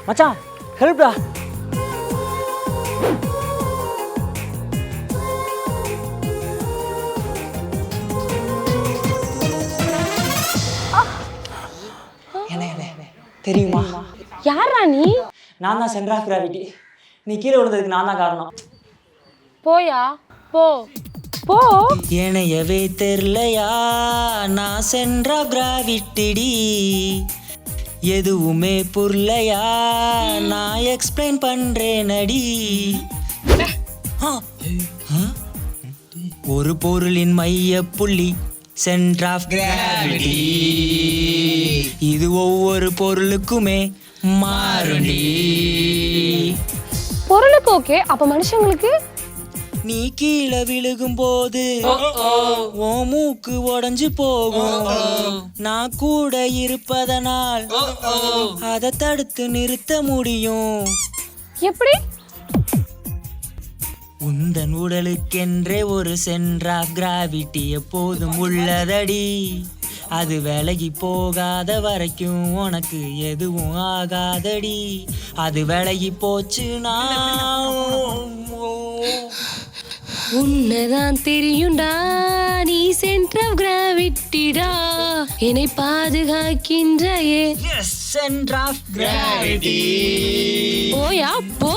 மச்சான் ஹெல்ப்டா. தெரியுமா யாரா நீ? நான் தான் சென்டர் ஆஃப் கிராவிட்டி. நீ கீழே விழுந்ததுக்கு நான் தான் காரணம். போயா போ போ. எனயவே தெரியலையா நான் சென்டர் ஆஃப் கிராவிட்டிடி, எதுவுமே புரியலையா நான் எக்ஸ்பிளைன் பண்றேனடி. ஒரு பொருளின் மைய புள்ளி சென்டர் ஆஃப் கிராவிட்டி, இது ஒவ்வொரு பொருளுக்குமே மாறுடி. பொருளுக்கு ஓகே, அப்ப மனுஷங்களுக்கு? நீ கீழே விழுகும் போது ஓ மூக்கு உடைஞ்சு போகும், நான் கூட இருப்பதனால் அதை தடுத்து நிறுத்த முடியும். எப்படி? உந்தன் உடலுக்கென்றே ஒரு சென்டர் ஆஃப் கிராவிட்டி எப்போதும் உள்ளதடி, அது விலகி போகாத வரைக்கும் உனக்கு எதுவும் ஆகாதடி, அது விலகி போச்சுனா உன்னதான் தெரியும்டா நீ சென்டர் ஆஃப் கிராவிட்டிடா, என்னை பாதுகாக்கின்றையே சென்டர் ஆஃப் கிராவிட்டி. போயா போ.